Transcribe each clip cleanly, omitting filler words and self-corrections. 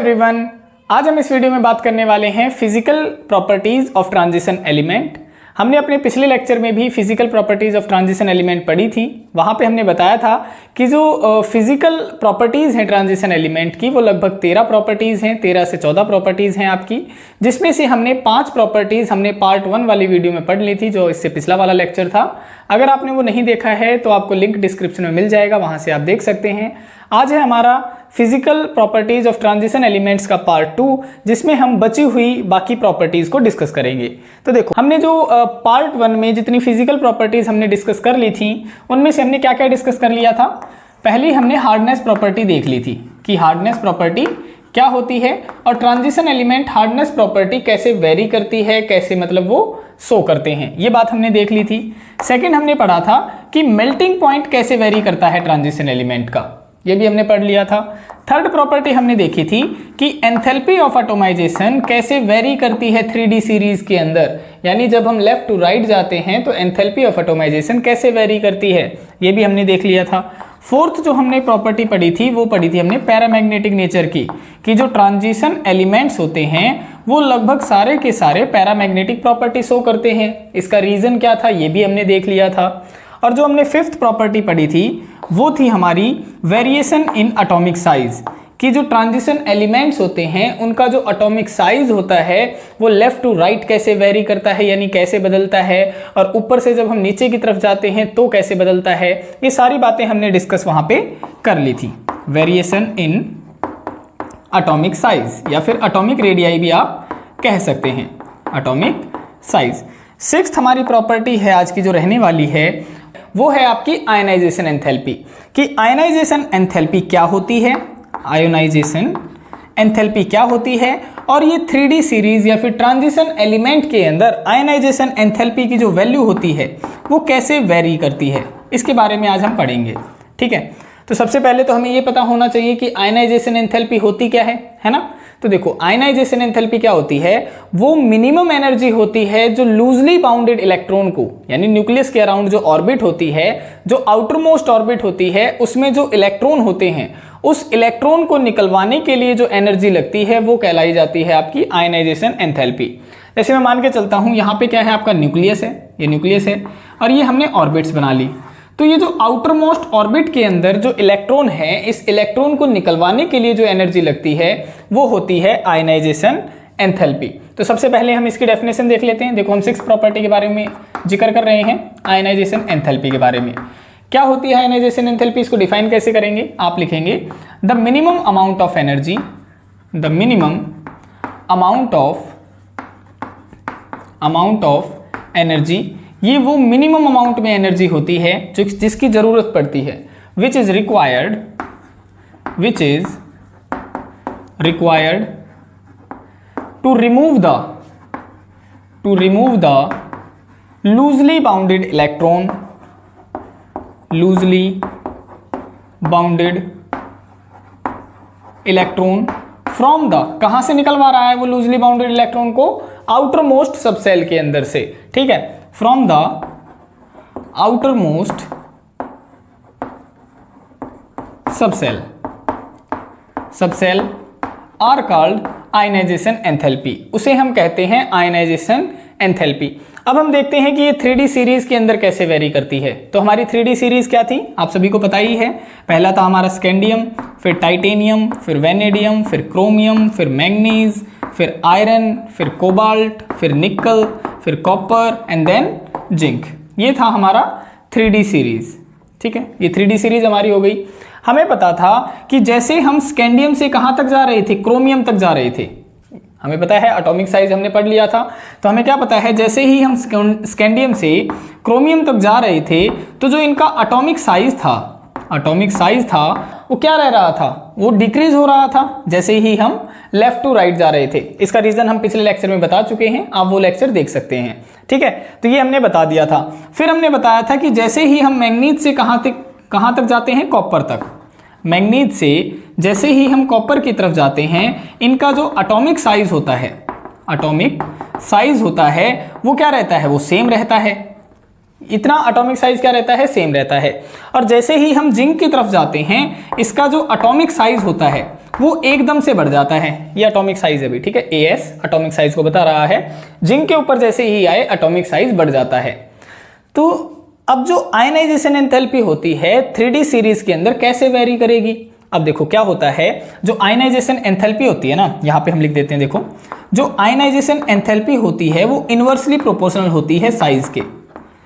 Everyone, आज हम इस वीडियो में बात करने वाले हैं physical properties of transition element. हमने अपने पिछले लेक्चर में भी physical properties of transition element पढ़ी थी। वहाँ पे हमने बताया था कि जो फिजिकल प्रॉपर्टीज़ हैं ट्रांजिशन एलिमेंट की वो लगभग 13 प्रॉपर्टीज़ हैं, 13 से 14 प्रॉपर्टीज़ हैं आपकी, जिसमें से हमने 5 प्रॉपर्टीज़ हमने पार्ट 1 वाली वीडियो में पढ़ ली थी, जो इससे पिछला वाला लेक्चर था। अगर आपने वो नहीं देखा है तो आपको लिंक डिस्क्रिप्शन में मिल जाएगा, वहाँ से आप देख सकते हैं। आज है हमारा physical properties of transition elements का पार्ट 2, जिसमें हम बची हुई बाकी प्रॉपर्टीज को डिस्कस करेंगे। तो देखो, हमने जो पार्ट 1 में जितनी फिजिकल प्रॉपर्टीज हमने डिस्कस कर ली थी, उनमें से हमने क्या क्या डिस्कस कर लिया था। पहले हमने हार्डनेस प्रॉपर्टी देख ली थी कि हार्डनेस प्रॉपर्टी क्या होती है और ट्रांजिशन एलिमेंट हार्डनेस प्रॉपर्टी कैसे वेरी करती है, कैसे मतलब वो शो करते हैं, ये बात हमने देख ली थी। सेकेंड हमने पढ़ा था कि मेल्टिंग पॉइंट कैसे वेरी करता है ट्रांजिशन एलिमेंट का, ये भी हमने पढ़ लिया था। थर्ड प्रॉपर्टी हमने देखी थी कि एंथैल्पी ऑफ एटोमाइजेशन कैसे वेरी करती है 3D सीरीज के अंदर, यानी जब हम लेफ्ट टू राइट जाते हैं तो एंथैल्पी ऑफ एटोमाइजेशन कैसे वेरी करती है, ये भी हमने देख लिया था। फोर्थ जो हमने प्रॉपर्टी पढ़ी थी वो पढ़ी थी हमने पैरामैग्नेटिक नेचर की, कि जो ट्रांजिशन एलिमेंट्स होते हैं वो लगभग सारे के सारे पैरामैग्नेटिक प्रॉपर्टी शो करते हैं। इसका रीज़न क्या था ये भी हमने देख लिया था। और जो हमने फिफ्थ प्रॉपर्टी पढ़ी थी वो थी हमारी वेरिएशन इन एटॉमिक साइज, कि जो ट्रांजिशन एलिमेंट्स होते हैं उनका जो एटॉमिक साइज होता है वो लेफ्ट टू राइट कैसे वेरी करता है, यानी कैसे बदलता है, और ऊपर से जब हम नीचे की तरफ जाते हैं तो कैसे बदलता है। ये सारी बातें हमने डिस्कस वहाँ पे कर ली थी। वेरिएशन इन एटॉमिक साइज या फिर एटॉमिक रेडियाई भी आप कह सकते हैं, एटॉमिक साइज। सिक्स्थ हमारी प्रॉपर्टी है आज की जो रहने वाली है वो है आपकी आयनाइजेशन एंथैल्पी, कि आयनाइजेशन एंथैल्पी क्या होती है, आयोनाइजेशन एंथैल्पी क्या होती है, और ये 3D सीरीज या फिर ट्रांजिशन एलिमेंट के अंदर आयनाइजेशन एंथैल्पी की जो वैल्यू होती है वो कैसे वेरी करती है, इसके बारे में आज हम पढ़ेंगे। ठीक है, तो सबसे पहले तो हमें ये पता होना चाहिए कि आयनाइजेशन एंथैल्पी होती क्या है ना। तो देखो, आयनाइजेशन एंथैल्पी क्या होती है, वो मिनिमम एनर्जी होती है जो लूजली बाउंडेड इलेक्ट्रॉन को, यानी न्यूक्लियस के अराउंड जो ऑर्बिट होती है, जो आउटर मोस्ट ऑर्बिट होती है, उसमें जो इलेक्ट्रॉन होते हैं उस इलेक्ट्रॉन को निकलवाने के लिए जो एनर्जी लगती है वो कहलाई जाती है आपकी आयनाइजेशन एंथैल्पी। जैसे मैं मान के चलता हूँ यहाँ पे क्या है, आपका न्यूक्लियस है, ये न्यूक्लियस है और ये हमने ऑर्बिट्स बना ली। तो ये जो आउटर मोस्ट ऑर्बिट के अंदर जो इलेक्ट्रॉन है, इस इलेक्ट्रॉन को निकलवाने के लिए जो एनर्जी लगती है वो होती है आयनाइजेशन एंथैल्पी। तो सबसे पहले हम इसकी डेफिनेशन देख लेते हैं। देखो, हम 6th प्रॉपर्टी के बारे में जिक्र कर रहे हैं, आयनाइजेशन एंथैल्पी के बारे में। क्या होती है आयनाइजेशन एंथैल्पी, इसको डिफाइन कैसे करेंगे, आप लिखेंगे the minimum amount of energy, the minimum amount of energy, ये वो मिनिमम अमाउंट में एनर्जी होती है जो जिसकी जरूरत पड़ती है, which is required to remove the loosely bounded electron from the, कहां से निकलवा रहा है वो लूजली बाउंडेड इलेक्ट्रॉन को, आउटर मोस्ट सबसेल के अंदर से। ठीक है, from the outer most subshell are called ionization enthalpy, उसे हम कहते हैं आयनाइजेशन एंथैल्पी। अब हम देखते हैं कि ये 3D सीरीज के अंदर कैसे वेरी करती है। तो हमारी 3D सीरीज क्या थी, आप सभी को पता ही है। पहला था हमारा स्कैंडियम, फिर टाइटेनियम, फिर वेनेडियम, फिर क्रोमियम, फिर मैंगनीज, फिर आयरन, फिर कोबाल्ट, फिर निकल, फिर कॉपर एंड देन जिंक। ये था हमारा 3D सीरीज। ठीक है, ये 3D सीरीज हमारी हो गई। हमें पता था कि जैसे हम स्कैंडियम से कहां तक जा रहे थे, क्रोमियम तक जा रहे थे। हमें पता है एटॉमिक साइज हमने पढ़ लिया था, तो हमें क्या पता है, जैसे ही हम स्कैंडियम से क्रोमियम तक जा रहे थे तो जो इनका एटॉमिक साइज था वो क्या रह रहा था, वो डिक्रीज हो रहा था जैसे ही हम लेफ्ट टू राइट जा रहे थे। इसका रीजन हम पिछले लेक्चर में बता चुके हैं, आप वो लेक्चर देख सकते हैं। ठीक है, तो ये हमने बता दिया था। फिर हमने बताया था कि जैसे ही हम मैंगनीज से कहां तक जाते हैं, कॉपर तक। मैंगनीज से जैसे ही हम कॉपर की तरफ जाते हैं, इनका जो एटॉमिक साइज होता है वो क्या रहता है, वो सेम रहता है। इतना एटॉमिक साइज क्या रहता है, सेम रहता है। और जैसे ही हम जिंक की तरफ जाते हैं, इसका जो एटॉमिक साइज होता है वो एकदम से बढ़ जाता है। ये एटॉमिक साइज है भी, ठीक है, AS एटॉमिक साइज को बता रहा है। जिंक के ऊपर जैसे ही आए एटॉमिक साइज बढ़ जाता है। तो अब जो आयनाइजेशन एंथैल्पी होती है 3D सीरीज के अंदर कैसे वेरी करेगी। अब देखो क्या होता है, जो आयनाइजेशन एंथैल्पी होती है ना, यहाँ पे हम लिख देते हैं, देखो जो आयनाइजेशन एंथैल्पी होती है वो इनवर्सली प्रोपोर्शनल होती है साइज के।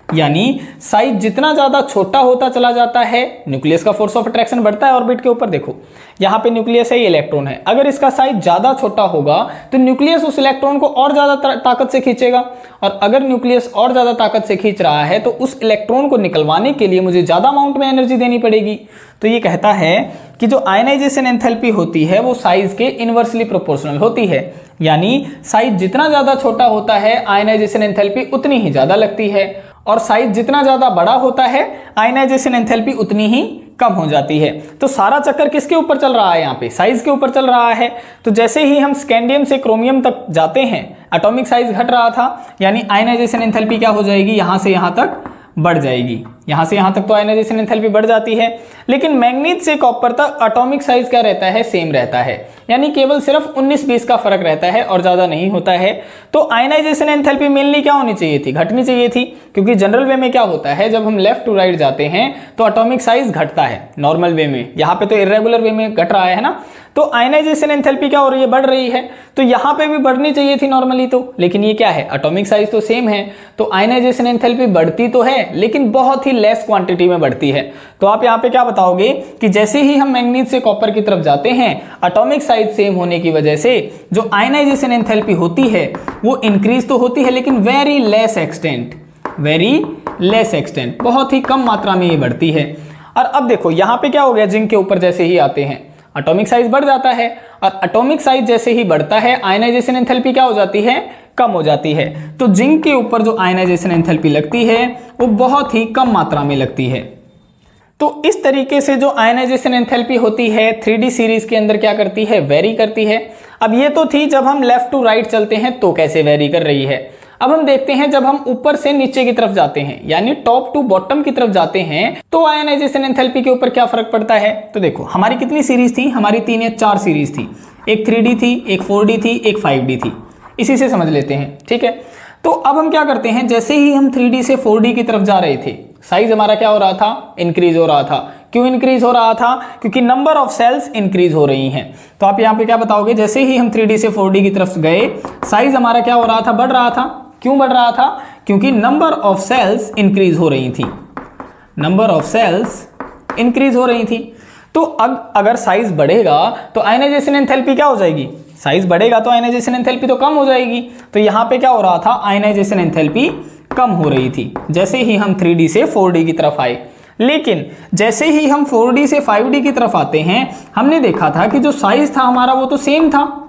यानी साइज जितना ज्यादा छोटा होता चला जाता है, न्यूक्लियस का फोर्स ऑफ अट्रैक्शन बढ़ता है ऑर्बिट के ऊपर। देखो यहाँ पे न्यूक्लियस है, ये इलेक्ट्रॉन है, अगर इसका साइज ज्यादा छोटा होगा तो न्यूक्लियस उस इलेक्ट्रॉन को और ज्यादा ताकत से खींचेगा, और अगर न्यूक्लियस और ज्यादा ताकत से खींच रहा है तो उस इलेक्ट्रॉन को निकलवाने के लिए मुझे ज्यादा अमाउंट में एनर्जी देनी पड़ेगी। तो ये कहता है कि जो आयनाइजेशन एंथैल्पी होती है वो साइज के इनवर्सली प्रोपोर्शनल होती है। यानी साइज जितना ज्यादा छोटा होता है आयनाइजेशन एंथैल्पी उतनी ही ज्यादा लगती है, और साइज जितना ज्यादा बड़ा होता है आयनाइजेशन एंथैल्पी उतनी ही कम हो जाती है। तो सारा चक्कर किसके ऊपर चल रहा है, यहाँ पे साइज के ऊपर चल रहा है। तो जैसे ही हम स्कैंडियम से क्रोमियम तक जाते हैं एटॉमिक साइज घट रहा था, यानी आयनाइजेशन एंथैल्पी क्या हो जाएगी, यहां से यहां तक बढ़ जाएगी। यहां से यहां तक तो आयनाइजेशन एंथैल्पी बढ़ जाती है, लेकिन मैग्नीज से कॉपर तक एटॉमिक साइज क्या रहता है, सेम रहता है। यानी केवल सिर्फ 19-20 का फर्क रहता है और ज्यादा नहीं होता है। तो आयनाइजेशन एंथैल्पी मेनली क्या होनी चाहिए थी, घटनी चाहिए थी, क्योंकि जनरल वे में क्या होता है, जब हम लेफ्ट टू राइट जाते हैं तो एटॉमिक साइज घटता है नॉर्मल वे में। यहाँ पे तो इरेगुलर वे में घट रहा है ना, तो आयनाइजेशन एंथैल्पी क्या हो रही है, बढ़ रही है। तो यहाँ पे भी बढ़नी चाहिए थी नॉर्मली तो, लेकिन ये क्या है, एटॉमिक साइज तो सेम है, तो आयनाइजेशन एंथैल्पी बढ़ती तो है लेकिन बहुत ही लेस क्वांटिटी में बढ़ती है। तो आप यहाँ पे क्या बताओगे कि जैसे ही हम मैग्नीज से कॉपर की तरफ जाते हैं एटॉमिक साइज सेम होने की वजह से जो आयनाइजेशन एंथैल्पी होती है वो इंक्रीज तो होती है लेकिन वेरी लेस एक्सटेंट, बहुत ही कम मात्रा में ये बढ़ती है। और अब देखो यहाँ पे क्या हो गया, जिंक के ऊपर जैसे ही आते हैं एटॉमिक साइज बढ़ जाता है, और एटॉमिक साइज जैसे ही बढ़ता है आयनाइजेशन एंथैल्पी क्या हो जाती है, कम हो जाती है। तो जिंक के ऊपर जो आयनाइजेशन एंथैल्पी लगती है वो बहुत ही कम मात्रा में लगती है। तो इस तरीके से जो आयनाइजेशन एंथैल्पी होती है 3D सीरीज के अंदर क्या करती है, वेरी करती है। अब ये तो थी जब हम लेफ्ट टू राइट चलते हैं तो कैसे वेरी कर रही है। अब हम देखते हैं जब हम ऊपर से नीचे की तरफ जाते हैं, यानी टॉप टू बॉटम की तरफ जाते हैं, तो आयनाइजेशन एंथैल्पी के ऊपर क्या फर्क पड़ता है। तो देखो हमारी कितनी सीरीज थी, हमारी 3 या 4 सीरीज थी, एक 3D थी, एक 4D थी, एक 5D थी। इसी से समझ लेते हैं, ठीक है। तो अब हम क्या करते हैं, जैसे ही हम 3D से 4D की तरफ जा रहे थे साइज हमारा क्या हो रहा था, इंक्रीज हो रहा था। क्यों इंक्रीज हो रहा था, क्योंकि नंबर ऑफ सेल्स इंक्रीज हो रही हैं। तो आप यहाँ पे क्या बताओगे, जैसे ही हम 3D से 4D की तरफ गए साइज हमारा क्या हो रहा था, बढ़ रहा था। क्यों बढ़ रहा था, क्योंकि नंबर ऑफ सेल्स इंक्रीज हो रही थी, नंबर ऑफ सेल्स इंक्रीज हो रही थी। तो अब अगर साइज बढ़ेगा तो आयनाइजेशन एंथैल्पी क्या हो जाएगी, साइज बढ़ेगा तो आयनाइजेशन एंथैल्पी तो कम हो जाएगी। तो यहाँ पे क्या हो रहा था, आयनाइजेशन एंथैल्पी कम हो रही थी जैसे ही हम 3D से 4D की तरफ आए। लेकिन जैसे ही हम 4D से 5D की तरफ आते हैं हमने देखा था कि जो साइज था हमारा वो तो सेम था।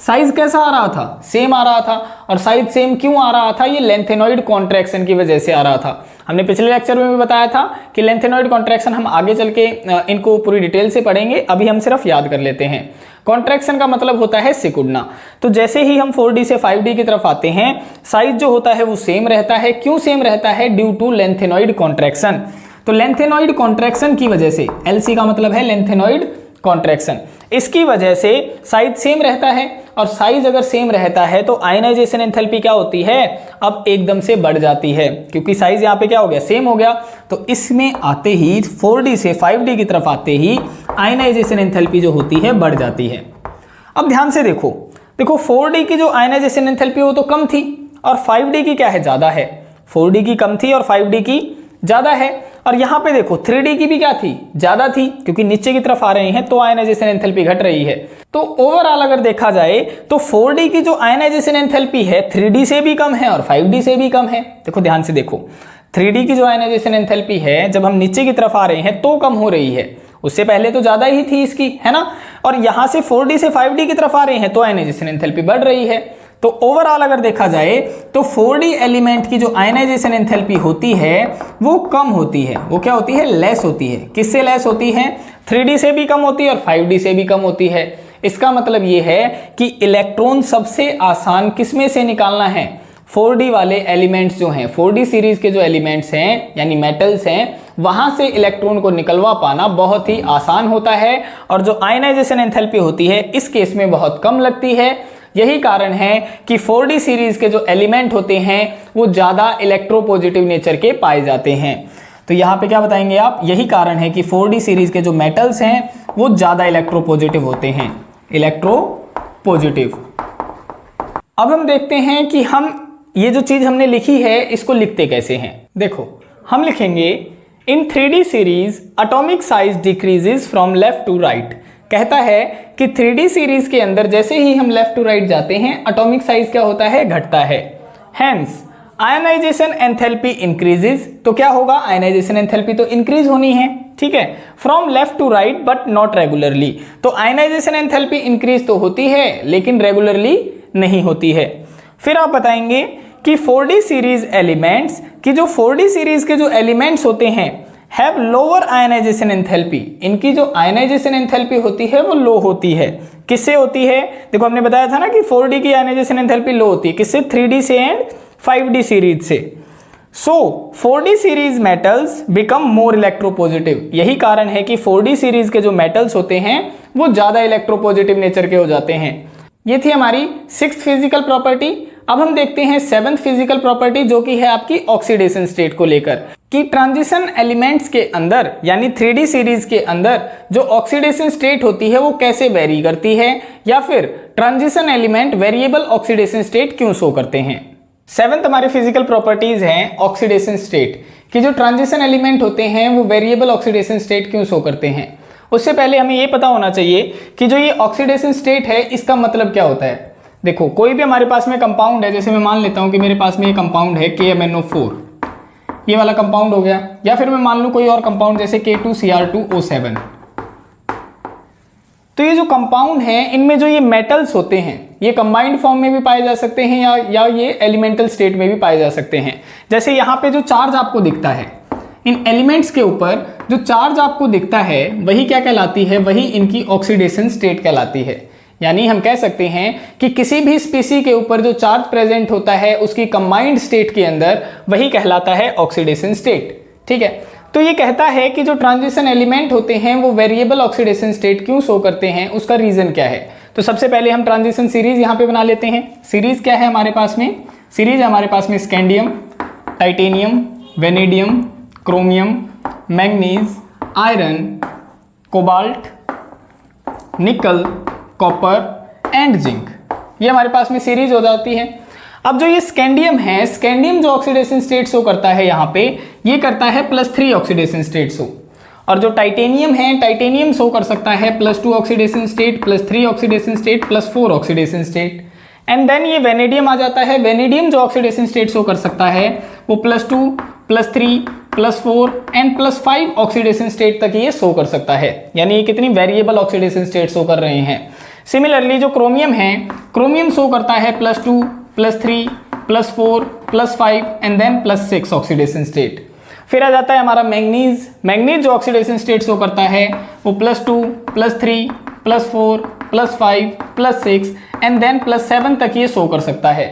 साइज कैसा आ रहा था, सेम आ रहा था। और साइज सेम क्यों आ रहा था, ये लेंथेनॉइड कॉन्ट्रैक्शन की वजह से आ रहा था। हमने पिछले लेक्चर में भी बताया था कि लेंथेनॉइड कॉन्ट्रैक्शन हम आगे चल के इनको पूरी डिटेल से पढ़ेंगे, अभी हम सिर्फ याद कर लेते हैं। कॉन्ट्रैक्शन का मतलब होता है सिकुड़ना। तो जैसे ही हम 4D से 5D की तरफ आते हैं साइज जो होता है वो सेम रहता है। क्यों सेम रहता है, ड्यू टू लेंथेनॉइड कॉन्ट्रैक्शन। तो लेंथेनॉइड कॉन्ट्रैक्शन की वजह से, LC का मतलब है लेंथेनॉइड कॉन्ट्रैक्शन, इसकी वजह से साइज सेम रहता है। और साइज अगर सेम रहता है तो आयनाइजेशन एंथैल्पी क्या होती है, अब एकदम से बढ़ जाती है, क्योंकि साइज यहाँ पे क्या हो गया, सेम हो गया। तो इसमें आते ही 4D से 5D की तरफ आते ही आयनाइजेशन एंथैल्पी जो होती है बढ़ जाती है। अब ध्यान से देखो 4D की जो आयनाइजेशन एंथैल्पी वो तो कम थी और 5D की क्या है, ज्यादा है। 4D की कम थी और 5D की ज्यादा है। और यहाँ पे देखो 3D की भी क्या थी, ज्यादा थी, क्योंकि नीचे की तरफ आ रहे हैं तो आयनाइजेशन एंथैल्पी घट रही है। तो ओवरऑल अगर देखा जाए तो 4D की जो आयनाइजेशन एंथैल्पी है 3D से भी कम है और 5D से भी कम है। देखो ध्यान से देखो, 3D की जो आयनाइजेशन एंथैल्पी है जब हम नीचे की तरफ आ रहे हैं तो कम हो रही है, उससे पहले तो ज्यादा ही थी इसकी, है ना। और यहां से 4D से 5D की तरफ आ रहे हैं तो आयनाइजेशन एंथैल्पी बढ़ रही है। तो ओवरऑल अगर देखा जाए तो 4D एलिमेंट की जो आयनाइजेशन एंथैल्पी होती है वो कम होती है। वो क्या होती है, लेस होती है। किससे लेस होती है, 3D से भी कम होती है और 5D से भी कम होती है। इसका मतलब ये है कि इलेक्ट्रॉन सबसे आसान किसमें से निकालना है, 4D वाले एलिमेंट्स जो हैं, 4D सीरीज के जो एलिमेंट्स हैं यानी मेटल्स हैं, वहां से इलेक्ट्रॉन को निकलवा पाना बहुत ही आसान होता है और जो आयनाइजेशन एंथैल्पी होती है इस केस में बहुत कम लगती है। यही कारण है कि 4D सीरीज के जो एलिमेंट होते हैं वो ज़्यादा इलेक्ट्रोपॉजिटिव नेचर के पाए जाते हैं। तो यहाँ पे क्या बताएंगे आप, यही कारण है कि 4D सीरीज के जो मेटल्स हैं वो ज़्यादा इलेक्ट्रोपॉजिटिव होते हैं, इलेक्ट्रोपॉजिटिव। अब हम देखते हैं कि हम ये जो चीज़ हमने लिखी है इसको लिखते कैसे हैं। देखो हम लिखेंगे in 3D series atomic size decreases from left to right. कहता है कि 3D सीरीज के अंदर जैसे ही हम लेफ्ट टू राइट जाते हैं एटॉमिक साइज क्या होता है, घटता है। हेंस आयनाइजेशन एंथैल्पी इंक्रीजेस, तो क्या होगा, आयनाइजेशन एंथैल्पी तो इंक्रीज होनी है, ठीक है, from left to right but not regularly. तो आयनाइजेशन एंथैल्पी इंक्रीज तो होती है लेकिन रेगुलरली नहीं होती है। फिर आप बताएंगे कि 4D सीरीज एलिमेंट्स की जो 4D सीरीज के जो एलिमेंट्स होते हैं हैव लोअर आयनाइजेशन एंथैल्पी, इनकी जो आयनाइजेशन एंथैल्पी होती है वो लो होती है। किससे होती है, देखो हमने बताया था ना कि 4D की आयनाइजेशन एंथैल्पी लो होती है, किससे, 3D से एंड 5D सीरीज से। सो 4D series metals become more electropositive, यही कारण है कि 4D सीरीज के जो मेटल्स होते हैं वो ज्यादा इलेक्ट्रोपॉजिटिव नेचर के हो जाते हैं। ये थी हमारी 6th फिजिकल प्रॉपर्टी। अब हम देखते हैं 7th फिजिकल प्रॉपर्टी जो कि है आपकी ऑक्सीडेशन स्टेट को लेकर, कि ट्रांजिशन एलिमेंट्स के अंदर यानी 3D सीरीज के अंदर जो ऑक्सीडेशन स्टेट होती है वो कैसे वेरी करती है, या फिर transition element variable oxidation state क्यों शो करते हैं। 7th हमारी फिजिकल प्रॉपर्टीज हैं ऑक्सीडेशन स्टेट, कि जो ट्रांजिशन एलिमेंट होते हैं वो वेरिएबल ऑक्सीडेशन स्टेट क्यों शो करते हैं। उससे पहले हमें ये पता होना चाहिए कि जो ये ऑक्सीडेशन स्टेट है इसका मतलब क्या होता है। देखो कोई भी हमारे पास में कंपाउंड है, जैसे मैं मान लेता हूं कि मेरे पास में ये कंपाउंड है KMnO4, ये वाला कंपाउंड हो गया, या फिर मैं मान लूं कोई और कंपाउंड जैसे K2Cr2O7। तो ये जो कंपाउंड है इनमें जो ये मेटल्स होते हैं ये कंबाइंड फॉर्म में भी पाए जा सकते हैं या ये एलिमेंटल स्टेट में भी पाए जा सकते हैं। जैसे यहाँ पे जो चार्ज आपको दिखता है, इन एलिमेंट्स के ऊपर जो चार्ज आपको दिखता है वही क्या कहलाती है, वही इनकी ऑक्सीडेशन स्टेट कहलाती है। यानी हम कह सकते हैं कि किसी भी स्पीसी के ऊपर जो चार्ज प्रेजेंट होता है उसकी कंबाइंड स्टेट के अंदर वही कहलाता है ऑक्सीडेशन स्टेट, ठीक है। तो ये कहता है कि जो ट्रांजिशन एलिमेंट होते हैं वो वेरिएबल ऑक्सीडेशन स्टेट क्यों शो करते हैं, उसका रीजन क्या है। तो सबसे पहले हम ट्रांजिशन सीरीज यहाँ पे बना लेते हैं। सीरीज क्या है हमारे पास में, सीरीज है हमारे पास में scandium, titanium, vanadium, chromium, manganese, iron, cobalt, निकल, कॉपर एंड जिंक, ये हमारे पास में सीरीज हो जाती है। अब जो ये स्कैंडियम है, स्कैंडियम जो ऑक्सीडेशन स्टेट शो करता है यहाँ पे, ये करता है +3 ऑक्सीडेशन स्टेट शो। और जो टाइटेनियम है, टाइटेनियम शो कर सकता है +2 oxidation state, +3 oxidation state, +4 oxidation state. And then ये वेनेडियम आ जाता है। वेनेडियम जो ऑक्सीडेशन स्टेट शो कर सकता है वो +2, +3, +4 एंड +5 ऑक्सीडेशन स्टेट तक ये शो कर सकता है। यानी ये कितनी वेरिएबल ऑक्सीडेशन स्टेट शो कर रहे हैं। सिमिलरली जो क्रोमियम है, क्रोमियम शो करता है +2, +3, +4, +5 एंड देन +6 ऑक्सीडेशन स्टेट। फिर आ जाता है हमारा मैंगनीज। मैंगनीज जो ऑक्सीडेशन स्टेट शो करता है वो +2, +3, +4, +5, +6 एंड देन +7 तक ये शो कर सकता है।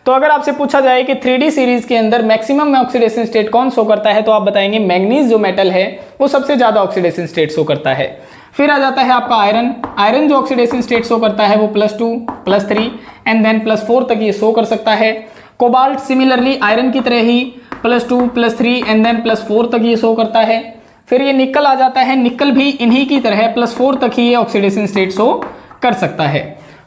तो अगर आपसे पूछा जाए कि 3D सीरीज के अंदर मैक्सिमम ऑक्सीडेशन स्टेट कौन शो करता है, तो आप बताएंगे मैंगनीज जो मेटल है वो सबसे ज्यादा ऑक्सीडेशन स्टेट शो करता है। फिर आ जाता है आपका आयरन। आयरन जो ऑक्सीडेशन स्टेट शो करता है वो +2, +3 एंड देन +4 तक ये शो कर सकता है। कोबाल्ट सिमिलरली आयरन की तरह ही +2, +3 एंड देन +4 तक ये शो करता है। फिर ये निकल आ जाता है। निकल भी इन्हीं की तरह +4 तक ही ये ऑक्सीडेशन स्टेट शो कर सकता है।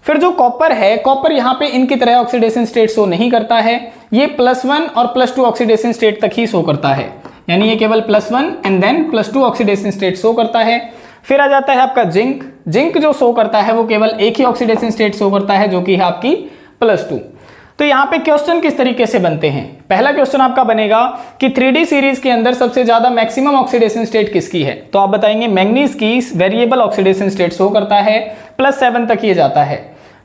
फिर जो कॉपर है, कॉपर यहाँ पे इनकी तरह ऑक्सीडेशन स्टेट शो नहीं करता है, ये +1 और +2 ऑक्सीडेशन स्टेट तक ही शो करता है। यानी ये केवल +1 and then +2 oxidation state show करता है। फिर आ जाता है आपका जिंक। जिंक जो शो करता है वो केवल एक ही ऑक्सीडेशन स्टेट शो करता है जो कि है आपकी +2। तो यहाँ पे क्वेश्चन किस तरीके से बनते हैं। पहला क्वेश्चन आपका बनेगा कि 3D सीरीज के अंदर सबसे ज्यादा मैक्सिमम ऑक्सीडेशन स्टेट किसकी है, तो आप बताएंगे मैंगनीज की वेरिएबल ऑक्सीडेशन स्टेट शो करता है, +7 तक ये जाता है।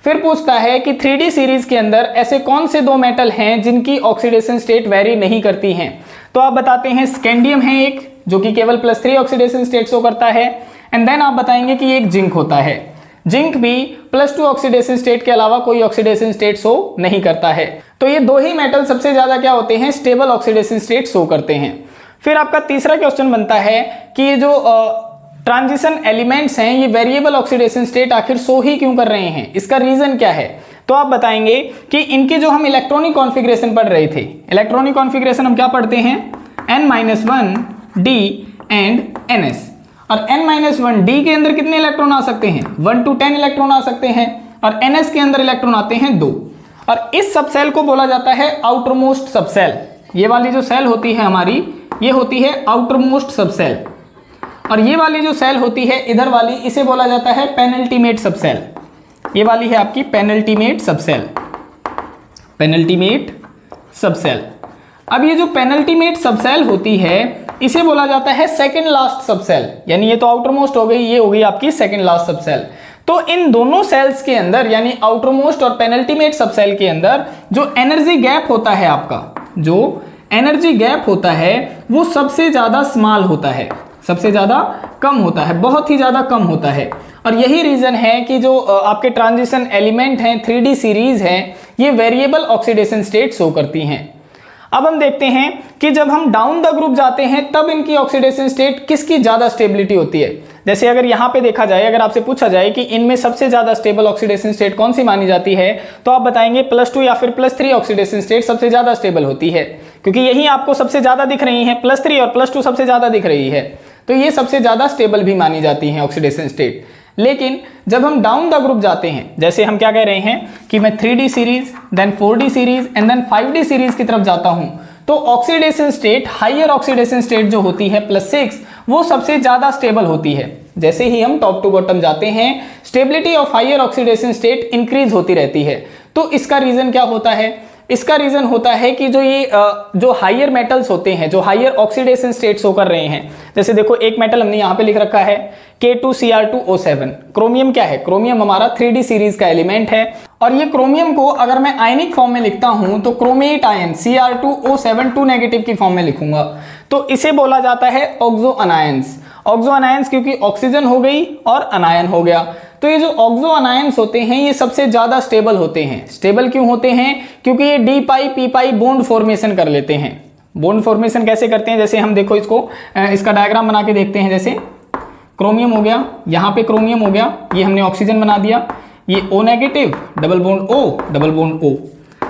फिर पूछता है कि 3D सीरीज के अंदर ऐसे कौन से दो मेटल हैं जिनकी ऑक्सीडेशन स्टेट वेरी नहीं करती हैं, तो आप बताते हैं स्कैंडियम है एक जो कि केवल +3 ऑक्सीडेशन स्टेट शो करता है। एंड देन आप बताएंगे कि एक जिंक होता है। जिंक भी +2 ऑक्सीडेशन स्टेट के अलावा कोई ऑक्सीडेशन स्टेट शो नहीं करता है। तो ये दो ही मेटल सबसे ज्यादा क्या होते हैं, स्टेबल ऑक्सीडेशन स्टेट शो करते हैं। फिर आपका तीसरा क्वेश्चन बनता है कि ये जो ट्रांजिशन एलिमेंट्स हैं ये वेरिएबल ऑक्सीडेशन स्टेट आखिर शो ही क्यों कर रहे हैं, इसका रीजन क्या है। तो आप बताएंगे कि इनके जो हम इलेक्ट्रॉनिक कॉन्फ़िगरेशन पढ़ रहे थे, इलेक्ट्रॉनिक कॉन्फ़िगरेशन हम क्या पढ़ते हैं, n-1 d एंड ns, और n-1 d के अंदर कितने इलेक्ट्रॉन आ सकते हैं, 1 to 10 इलेक्ट्रॉन आ सकते हैं, और ns के अंदर इलेक्ट्रॉन आते हैं 2। और इस सबसेल को बोला जाता है आउटर मोस्ट सबसेल। ये वाली जो सेल होती है हमारी, ये होती है आउटर मोस्ट सबसेल, और ये वाली जो सेल होती है इधर वाली, इसे बोला जाता है पेनल्टीमेट सबसेल। ये वाली है आपकी पेनल्टीमेट सबसेल, पेनल्टीमेट सबसेल। अब ये जो पेनल्टीमेट सबसेल होती है इसे बोला जाता है सेकंड लास्ट सबसेल, यानी ये तो आउटर मोस्ट हो गई, ये हो गई आपकी सेकंड लास्ट सबसेल। तो इन दोनों सेल्स के अंदर यानी आउटर मोस्ट और पेनल्टीमेट सबसेल के अंदर जो एनर्जी गैप होता है आपका, जो एनर्जी गैप होता है वो सबसे ज्यादा स्मॉल होता है, सबसे ज्यादा कम होता है, बहुत ही ज्यादा कम होता है। और यही रीजन है कि जो आपके ट्रांजिशन एलिमेंट हैं 3D सीरीज हैं, ये वेरिएबल ऑक्सीडेशन स्टेट शो करती हैं। अब हम देखते हैं कि जब हम डाउन द ग्रुप जाते हैं तब इनकी ऑक्सीडेशन स्टेट किसकी ज्यादा स्टेबिलिटी होती है। जैसे अगर यहाँ पे देखा जाए, अगर आपसे पूछा जाए कि इनमें सबसे ज्यादा स्टेबल ऑक्सीडेशन स्टेट कौन सी मानी जाती है, तो आप बताएंगे +2 या फिर +3 ऑक्सीडेशन स्टेट सबसे ज्यादा स्टेबल होती है, क्योंकि यही आपको सबसे ज्यादा दिख रही है, +3 और +2 सबसे ज्यादा दिख रही है, तो ये सबसे ज्यादा स्टेबल भी मानी जाती है ऑक्सीडेशन स्टेट। लेकिन जब हम डाउन द ग्रुप जाते हैं, जैसे हम क्या कह रहे हैं कि मैं 3D series, then 4D series and then 5D series की तरफ जाता हूं, तो oxidation state, higher oxidation state जो होती है +6, वो सबसे ज्यादा स्टेबल होती है। जैसे ही हम टॉप टू बॉटम जाते हैं, stability of higher oxidation state increase होती रहती है। तो इसका रीजन क्या होता है, इसका रीजन होता है कि जो ये जो हाइयर मेटल्स होते हैं, जो हाइयर ऑक्सीडेशन स्टेट शो कर रहे हैं, जैसे देखो एक मेटल हमने यहाँ पे लिख रखा है K2Cr2O7, क्रोमियम क्या है, क्रोमियम हमारा 3D सीरीज का एलिमेंट है, और ये क्रोमियम को अगर मैं आयनिक फॉर्म में लिखता हूं तो क्रोमेट आयन Cr2O7 2 नेगेटिव की फॉर्म में लिखूंगा, तो इसे बोला जाता है ऑक्सो अनायंस। ऑक्सो अनायंस क्योंकि ऑक्सीजन हो गई और अनायन हो गया। तो ये जो ऑक्सो अनायंस होते हैं ये सबसे ज्यादा स्टेबल होते हैं। स्टेबल क्यों होते हैं, क्योंकि ये डी पाई पी पाई बॉन्ड फॉर्मेशन कर लेते हैं। बॉन्ड फॉर्मेशन कैसे करते हैं, जैसे हम देखो इसको, इसका डायग्राम बना के देखते हैं। जैसे क्रोमियम हो गया, यहाँ पे क्रोमियम हो गया, ये हमने ऑक्सीजन बना दिया, ये O negative double bond O double bond O,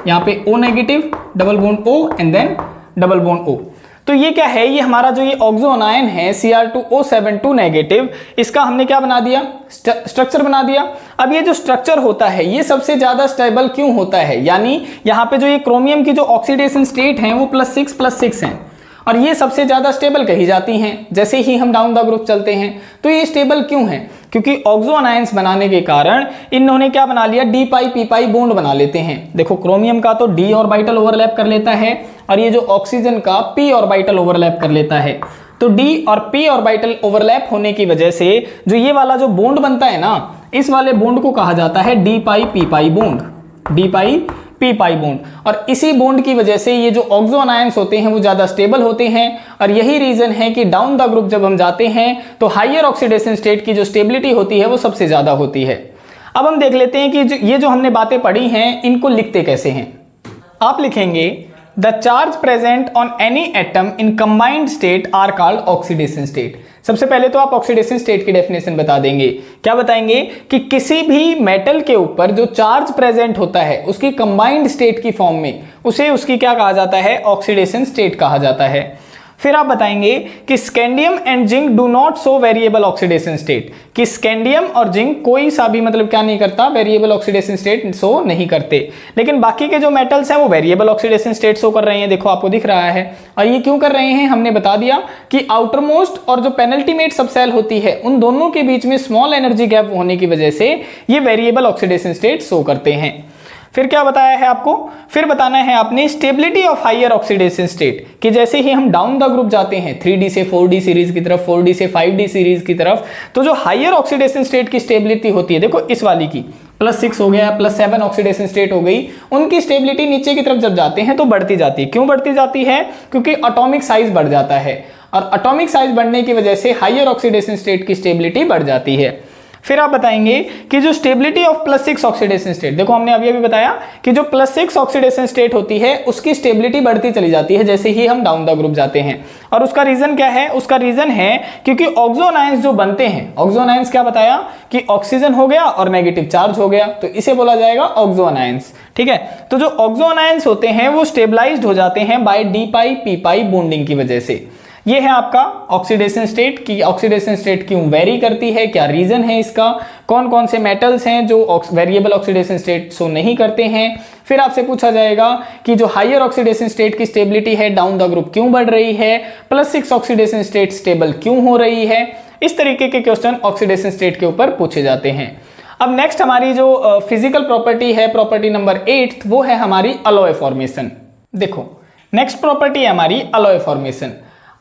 यहाँ पे O negative double bond O and then double bond O। तो ये क्या है, ये हमारा जो ये ऑक्सो अनायन है Cr2O7 2 नेगेटिव, इसका हमने क्या बना दिया, स्ट्रक्चर बना दिया। अब ये जो स्ट्रक्चर होता है ये सबसे ज्यादा स्टेबल क्यों होता है, यानी यहाँ पे जो ये क्रोमियम की जो ऑक्सीडेशन स्टेट है वो +6 हैं, और ये सबसे ज्यादा स्टेबल कही जाती हैं। जैसे ही हम डाउन द ग्रुप चलते हैं तो ये स्टेबल क्यों है, क्योंकि ऑक्सो अनायंस बनाने के कारण इन्होंने क्या बना लिया, डी पाई पी पाई बॉन्ड बना लेते हैं। देखो क्रोमियम का तो डी ऑर्बिटल ओवरलैप कर लेता है, और ये जो ऑक्सीजन का पी ऑर्बिटल ओवरलैप कर लेता है। तो डी और पी ऑर्बिटल ओवरलैप होने की वजह से जो ये वाला जो बॉन्ड बनता है ना, इस वाले बॉन्ड को कहा जाता है डी पाई पी पाई बॉन्ड, डी पाई पी पाई बॉन्ड। और इसी बॉन्ड की वजह से ये जो ऑक्सो अनायंस होते हैं वो ज्यादा स्टेबल होते हैं, और यही रीजन है कि डाउन द ग्रुप जब हम जाते हैं तो हाइयर ऑक्सीडेशन स्टेट की जो स्टेबिलिटी होती है वो सबसे ज्यादा होती है। अब हम देख लेते हैं कि ये जो हमने बातें पढ़ी हैं इनको लिखते कैसे हैं। आप लिखेंगे the charge present on any atom in combined state are called oxidation state. सबसे पहले तो आप ऑक्सीडेशन स्टेट की डेफिनेशन बता देंगे। क्या बताएंगे कि किसी भी मेटल के ऊपर जो चार्ज प्रेजेंट होता है उसकी कंबाइंड स्टेट की फॉर्म में, उसे उसकी क्या कहा जाता है, ऑक्सीडेशन स्टेट कहा जाता है। फिर आप बताएंगे कि scandium and zinc do not show variable oxidation state, कि स्कैंडियम और जिंक कोई सा भी मतलब क्या नहीं करता, वेरिएबल ऑक्सीडेशन स्टेट शो नहीं करते, लेकिन बाकी के जो मेटल्स हैं वो वेरिएबल ऑक्सीडेशन स्टेट शो कर रहे हैं। देखो आपको दिख रहा है, और ये क्यों कर रहे हैं हमने बता दिया कि आउटर मोस्ट और जो पेनल्टीमेट सबसेल होती है उन दोनों के बीच में स्मॉल एनर्जी गैप होने की वजह से ये वेरिएबल ऑक्सीडेशन स्टेट शो करते हैं। फिर क्या बताया है आपको, फिर बताना है आपने stability of higher oxidation state, कि जैसे ही हम डाउन द ग्रुप जाते हैं 3D से 4D सीरीज की तरफ, 4D से 5D सीरीज की तरफ, तो जो हाइयर ऑक्सीडेशन स्टेट की स्टेबिलिटी होती है, देखो इस वाली की +6 हो गया, +7 ऑक्सीडेशन स्टेट हो गई, उनकी स्टेबिलिटी नीचे की तरफ जब जाते हैं तो बढ़ती जाती है। क्यों बढ़ती जाती है, क्योंकि एटॉमिक साइज बढ़ जाता है, और एटॉमिक साइज बढ़ने की वजह से हाइयर ऑक्सीडेशन स्टेट की स्टेबिलिटी बढ़ जाती है। फिर आप बताएंगे कि जो स्टेबिलिटी ऑफ +6 ऑक्सीडेशन स्टेट, देखो हमने अभी बताया कि जो +6 ऑक्सीडेशन स्टेट होती है उसकी स्टेबिलिटी बढ़ती चली जाती है जैसे ही हम डाउन द ग्रुप जाते हैं। और उसका रीजन क्या है? उसका रीजन है क्योंकि ऑक्सोन आयंस जो बनते हैं, ऑक्सोन आयंस क्या बताया कि ऑक्सीजन हो गया और नेगेटिव चार्ज हो गया, तो इसे बोला जाएगा ऑक्सोन आयंस। ठीक है, तो जो ऑक्सोन आयंस होते हैं वो स्टेबलाइज्ड हो जाते हैं बाय डी पाई पी पाई बॉन्डिंग की वजह से। ये है आपका ऑक्सीडेशन स्टेट की ऑक्सीडेशन स्टेट क्यों वेरी करती है, क्या रीजन है इसका, कौन कौन से मेटल्स हैं जो वेरिएबल ऑक्सीडेशन स्टेट शो नहीं करते हैं। फिर आपसे पूछा जाएगा कि जो हायर ऑक्सीडेशन स्टेट की स्टेबिलिटी है डाउन द ग्रुप क्यों बढ़ रही है, +6 ऑक्सीडेशन स्टेट स्टेबल क्यों हो रही है। इस तरीके के क्वेश्चन ऑक्सीडेशन स्टेट के ऊपर पूछे जाते हैं। अब नेक्स्ट हमारी जो फिजिकल प्रॉपर्टी है, प्रॉपर्टी नंबर 8, वो है हमारी अलॉय फॉर्मेशन। देखो नेक्स्ट प्रॉपर्टी है हमारी अलॉय फॉर्मेशन।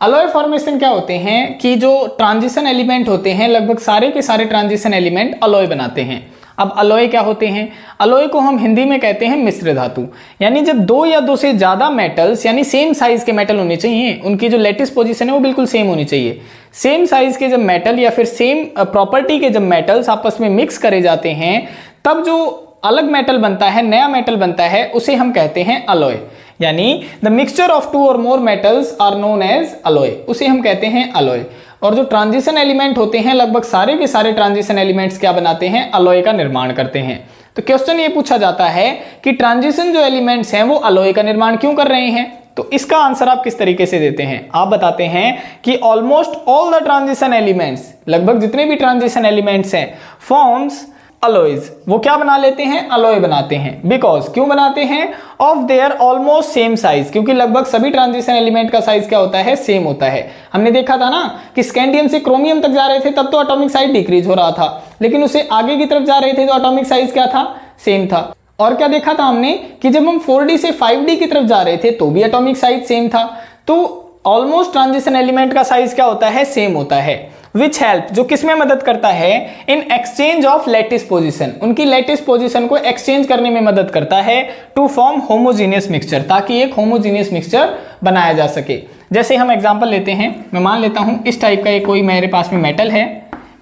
अलॉय फॉर्मेशन क्या होते हैं कि जो ट्रांजिशन एलिमेंट होते हैं लगभग सारे के सारे ट्रांजिशन एलिमेंट अलॉय बनाते हैं। अब अलॉय क्या होते हैं? अलॉय को हम हिंदी में कहते हैं मिश्र धातु। यानी जब दो या दो से ज्यादा मेटल्स यानी सेम साइज के मेटल होने चाहिए, उनकी जो लेटिस पोजीशन है वो बिल्कुल सेम होनी चाहिए। सेम साइज के जब मेटल या फिर सेम प्रॉपर्टी के जब मेटल्स आपस में मिक्स करे जाते हैं तब जो अलग मेटल बनता है, नया मेटल बनता है, उसे हम कहते हैं अलॉय। यानी द मिक्सचर ऑफ 2 और more metals are known as alloy, उसे हम कहते हैं अलॉय। और जो ट्रांजिशन एलिमेंट होते हैं लगभग सारे के सारे ट्रांजिशन एलिमेंट्स क्या बनाते हैं? अलॉय का निर्माण करते हैं। तो क्वेश्चन ये पूछा जाता है कि ट्रांजिशन जो एलिमेंट्स हैं वो अलॉय का निर्माण क्यों कर रहे हैं? तो इसका आंसर आप किस तरीके से देते हैं? आप बताते हैं कि almost all the transition elements, लगभग जितने भी ट्रांजिशन एलिमेंट्स हैं, फॉर्म्स अलॉयज, वो क्या बना लेते हैं? अलॉय बनाते हैं। बिकॉज क्यों बनाते हैं? Of their almost same size, क्योंकि लगभग सभी ट्रांजिशन एलिमेंट का साइज क्या होता है? सेम होता है। हमने देखा था ना कि स्कैंडियम से क्रोमियम तक जा रहे थे तब तो एटॉमिक साइज डिक्रीज हो रहा था, लेकिन उससे आगे की तरफ जा रहे थे तो एटॉमिक साइज क्या था? सेम था। और क्या देखा था हमने कि जब हम 4D से 5D की तरफ जा रहे थे तो भी एटॉमिक साइज सेम था। तो ऑलमोस्ट ट्रांजिशन एलिमेंट का साइज क्या होता है? सेम होता है। विच हेल्प, जो किसमें मदद करता है? In exchange of lattice position, उनकी लेटिस पोजीशन को एक्सचेंज करने में मदद करता है टू फॉर्म होमोजीनियस मिक्सचर, ताकि एक होमोजीनियस मिक्सचर बनाया जा सके। जैसे हम एग्जांपल लेते हैं, मैं मान लेता हूं इस टाइप का कोई मेरे पास में मेटल है,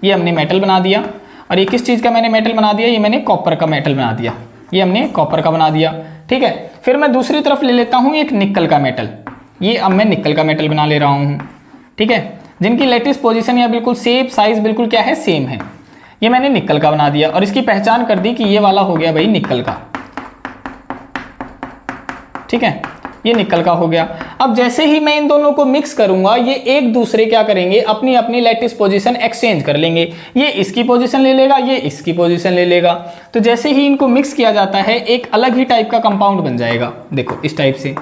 ये हमने मेटल बना दिया। और ये किस चीज का मैंने मेटल बना दिया? ये मैंने कॉपर का मेटल बना दिया, ये हमने कॉपर का बना दिया। ठीक है, फिर मैं दूसरी तरफ ले लेता हूं एक निकल का मेटल, ये अब मैं निकल का मेटल बना ले रहा हूं। ठीक है, जिनकी लेटिस पोजीशन या बिल्कुल शेप साइज बिल्कुल क्या है? सेम है। ये मैंने निकल का बना दिया और इसकी पहचान कर दी कि ये वाला हो गया भाई निकल का। ठीक है, ये निकल का हो गया। अब जैसे ही मैं इन दोनों को मिक्स करूंगा ये एक दूसरे क्या करेंगे? अपनी अपनी लेटिस पोजीशन एक्सचेंज कर लेंगे। ये इसकी पोजीशन ले लेगा, ये इसकी पोजीशन ले लेगा। तो जैसे ही इनको मिक्स किया जाता है एक अलग ही टाइप का कंपाउंड बन जाएगा। देखो इस टाइप से,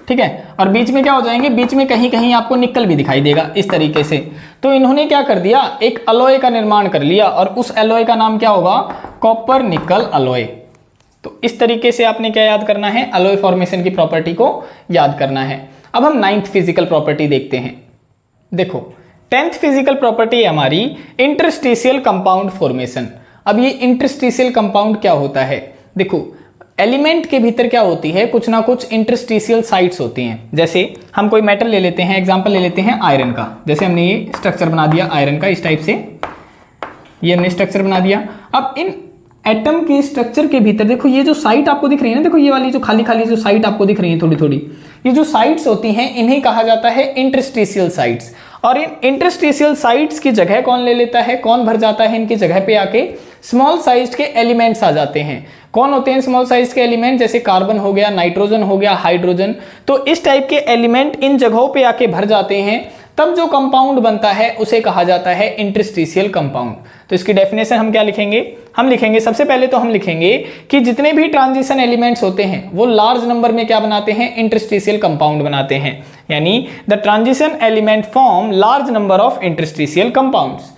ठीक है। और बीच में क्या हो जाएंगे? बीच में कहीं कहीं आपको निकल भी दिखाई देगा इस तरीके से। तो इन्होंने क्या कर दिया? एक अलॉय का निर्माण कर लिया और उस अलॉय का नाम क्या होगा? Copper nickel alloy. तो इस तरीके से आपने क्या याद करना है? अलॉय फॉर्मेशन की प्रॉपर्टी को याद करना है। अब हम 9th फिजिकल प्रॉपर्टी देखते हैं। देखो 10th फिजिकल प्रॉपर्टी है हमारी इंटरस्टिशियल कंपाउंड फॉर्मेशन। अब ये इंटरस्टिशियल कंपाउंड क्या होता है? देखो एलिमेंट के भीतर क्या होती है? कुछ ना कुछ इंटरस्टिशियल साइट्स होती हैं। जैसे हम कोई मेटल ले लेते हैं, एग्जांपल ले लेते हैं आयरन का। जैसे हमने ये स्ट्रक्चर बना दिया आयरन का, इस टाइप से ये हमने स्ट्रक्चर बना दिया। अब इन एटम की स्ट्रक्चर के भीतर देखो ये जो साइट आपको दिख रही है ना, देखो ये वाली जो खाली खाली जो साइट आपको दिख रही है थोड़ी थोड़ी, ये जो साइट्स होती हैं इन्हें कहा जाता है इंटरस्टिशियल साइट्स। और इन इंटरस्टिशियल साइट्स की जगह कौन ले लेता है? कौन भर जाता है इनकी जगह पे आके? स्मॉल साइज के एलिमेंट्स आ जाते हैं। कौन होते हैं स्मॉल साइज के एलिमेंट? जैसे कार्बन हो गया, नाइट्रोजन हो गया, हाइड्रोजन। तो इस टाइप के एलिमेंट इन जगहों पे आके भर जाते हैं, तब जो कंपाउंड बनता है उसे कहा जाता है इंटरस्टिशियल कंपाउंड। तो इसकी डेफिनेशन हम क्या लिखेंगे? हम लिखेंगे सबसे पहले तो हम लिखेंगे कि जितने भी ट्रांजिशन एलिमेंट्स होते हैं वो लार्ज नंबर में क्या बनाते हैं? इंटरस्टिशियल कंपाउंड बनाते हैं। यानी the transition element form large number of interstitial compounds.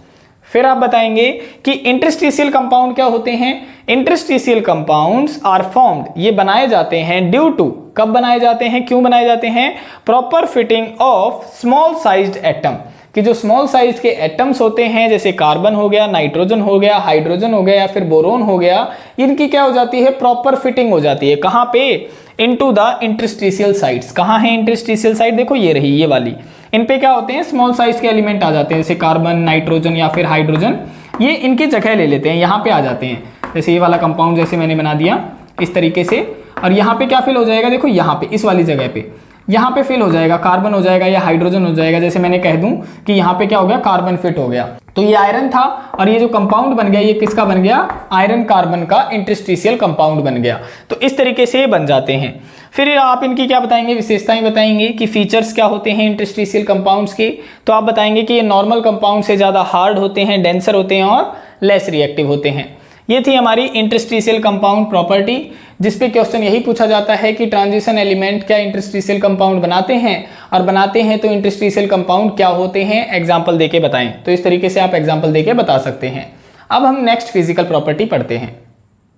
फिर आप बताएंगे कि इंटरस्टिशियल कंपाउंड क्या होते हैं? इंटरस्टिशियल कंपाउंड्स आर फॉर्म्ड, ये बनाए जाते हैं ड्यू टू, कब बनाए जाते हैं, क्यों बनाए जाते हैं? Proper fitting of small sized atom, कि जो स्मॉल साइज के एटम्स होते हैं जैसे कार्बन हो गया, नाइट्रोजन हो गया, हाइड्रोजन हो गया या फिर बोरोन हो गया, इनकी क्या हो जाती है? प्रॉपर फिटिंग हो जाती है। कहाँ पे? Into the interstitial sites. कहाँ है इंटरस्टिशियल साइट? देखो ये रही, ये वाली। इन पे क्या होते हैं? स्मॉल साइज के एलिमेंट आ जाते हैं, जैसे कार्बन, नाइट्रोजन या फिर हाइड्रोजन। ये इनकी जगह ले लेते हैं, यहाँ पे आ जाते हैं। जैसे ये वाला कंपाउंड जैसे मैंने बना दिया इस तरीके से, और यहाँ पे क्या फिल हो जाएगा? देखो यहाँ पे इस वाली जगह पे, यहाँ पे फिल हो जाएगा, कार्बन हो जाएगा या हाइड्रोजन हो जाएगा। जैसे मैंने कह दूं कि यहाँ पे क्या हो गया? कार्बन फिट हो गया। तो ये आयरन था, और ये जो कंपाउंड बन गया ये किसका बन गया? आयरन कार्बन का इंटरस्टिशियल कंपाउंड बन गया। तो इस तरीके से ये बन जाते हैं। फिर आप इनकी क्या बताएंगे? विशेषताएं बताएंगे कि फीचर्स क्या होते हैं इंटरस्टिशियल कंपाउंड्स के। तो आप बताएंगे कि ये नॉर्मल कंपाउंड से ज़्यादा हार्ड होते हैं, डेंसर होते हैं और लेस रिएक्टिव होते हैं। ये थी हमारी इंटरस्टिशियल कंपाउंड प्रॉपर्टी, जिसपे क्वेश्चन यही पूछा जाता है कि ट्रांजिशन एलिमेंट क्या इंटरस्टिशियल कंपाउंड बनाते हैं, और बनाते हैं तो इंटरस्टिशियल कंपाउंड क्या होते हैं, एग्जाम्पल देके बताएं। तो इस तरीके से आप एग्जाम्पल देके बता सकते हैं। अब हम नेक्स्ट फिजिकल प्रॉपर्टी पढ़ते हैं।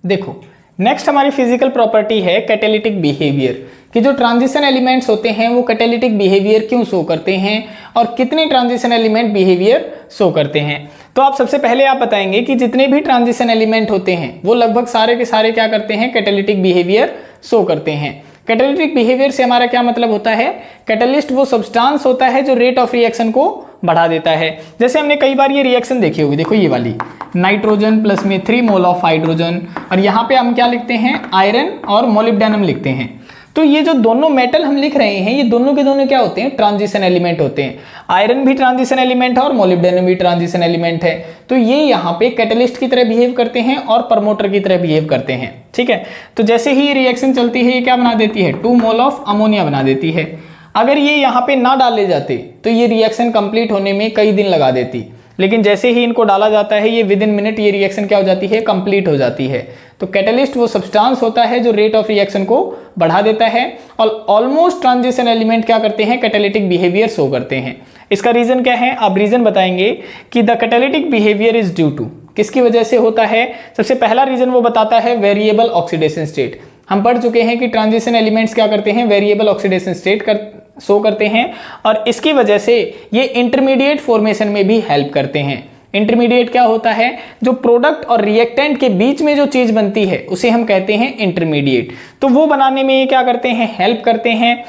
देखो नेक्स्ट हमारी फिजिकल प्रॉपर्टी है कैटेलिटिक बिहेवियर, कि जो ट्रांजिशन एलिमेंट्स होते हैं वो कैटेलिटिक बिहेवियर क्यों शो करते हैं और कितने ट्रांजिशन एलिमेंट बिहेवियर शो करते हैं। तो आप सबसे पहले आप बताएंगे कि जितने भी ट्रांजिशन एलिमेंट होते हैं वो लगभग सारे के सारे क्या करते हैं? कैटेलिटिक बिहेवियर शो करते हैं। कैटेलिटिक बिहेवियर से हमारा क्या मतलब होता है? कैटलिस्ट वो सब्सटेंस होता है जो रेट ऑफ रिएक्शन को बढ़ा देता है। जैसे हमने कई बार ये रिएक्शन देखी होगी, देखो ये वाली, नाइट्रोजन प्लस में 3 मोल ऑफ हाइड्रोजन, और यहाँ पे हम क्या लिखते हैं? आयरन और मोलिब्डेनम लिखते हैं। तो ये जो दोनों मेटल हम लिख रहे हैं ये दोनों के दोनों क्या होते हैं? ट्रांजिशन एलिमेंट होते हैं। आयरन भी ट्रांजिशन एलिमेंट है और मोलिब्डेनम भी ट्रांजिशन एलिमेंट है। तो ये यहाँ पे कैटलिस्ट की तरह बिहेव करते हैं और प्रमोटर की तरह बिहेव करते हैं। ठीक है, तो जैसे ही ये रिएक्शन चलती है ये क्या बना देती है? 2 मोल ऑफ अमोनिया बना देती है। अगर ये यहाँ पे ना डाले जाते तो ये रिएक्शन कंप्लीट होने में कई दिन लगा देती, लेकिन जैसे ही इनको डाला जाता है ये विद इन मिनट ये रिएक्शन क्या हो जाती है? कंप्लीट हो जाती है। तो कैटलिस्ट वो सब्सटेंस होता है जो रेट ऑफ रिएक्शन को बढ़ा देता है, और ऑलमोस्ट ट्रांजिशन एलिमेंट क्या करते हैं? कैटेलिटिक बिहेवियर शो करते हैं। इसका रीजन क्या है? आप रीजन बताएंगे कि the catalytic behaviour is due to, किसकी वजह से होता है? सबसे पहला रीजन वो बताता है वेरिएबल ऑक्सीडेशन स्टेट। हम पढ़ चुके हैं कि ट्रांजिशन एलिमेंट्स क्या करते हैं? वेरिएबल ऑक्सीडेशन स्टेट शो करते हैं, और इसकी वजह से ये इंटरमीडिएट फॉर्मेशन में भी हेल्प करते हैं। इंटरमीडिएट क्या होता है? जो प्रोडक्ट और रिएक्टेंट के बीच में जो चीज बनती है उसे हम कहते हैं इंटरमीडिएट। तो वो बनाने में ये क्या करते हैं? हेल्प करते हैं।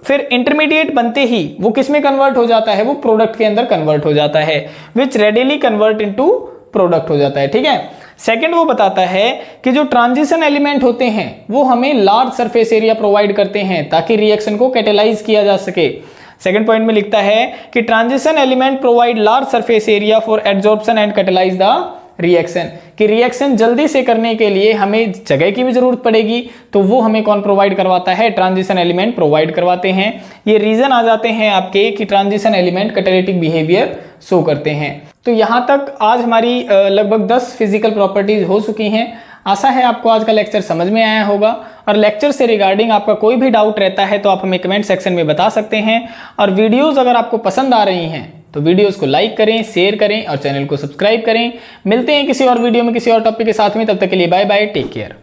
फिर इंटरमीडिएट बनते ही वो किस में कन्वर्ट हो जाता है? वो प्रोडक्ट के अंदर कन्वर्ट हो जाता है, विच रेडिली कन्वर्ट इनटू प्रोडक्ट हो जाता है। ठीक है, सेकंड वो बताता है कि जो ट्रांजिशन एलिमेंट होते हैं वो हमें लार्ज सरफेस एरिया प्रोवाइड करते हैं ताकि रिएक्शन को कैटेलाइज किया जा सके। सेकंड पॉइंट में लिखता है कि transition element provide large surface area for absorption and catalyse the reaction, कि रिएक्शन जल्दी से करने के लिए हमें जगह की भी जरूरत पड़ेगी, तो वो हमें कौन प्रोवाइड करवाता है? ट्रांजिशन एलिमेंट प्रोवाइड करवाते हैं। ये रीजन आ जाते हैं आपके कि transition element catalytic behaviour show करते हैं। तो यहाँ तक आज हमारी लगभग 10 फिजिकल प्रॉपर्टीज हो चुकी हैं। आशा है आपको आज का लेक्चर समझ में आया होगा, और लेक्चर से रिगार्डिंग आपका कोई भी डाउट रहता है तो आप हमें कमेंट सेक्शन में बता सकते हैं। और वीडियोस अगर आपको पसंद आ रही हैं तो वीडियोस को लाइक करें, शेयर करें और चैनल को सब्सक्राइब करें। मिलते हैं किसी और वीडियो में किसी और टॉपिक के साथ में, तब तक के लिए बाय बाय, टेक केयर।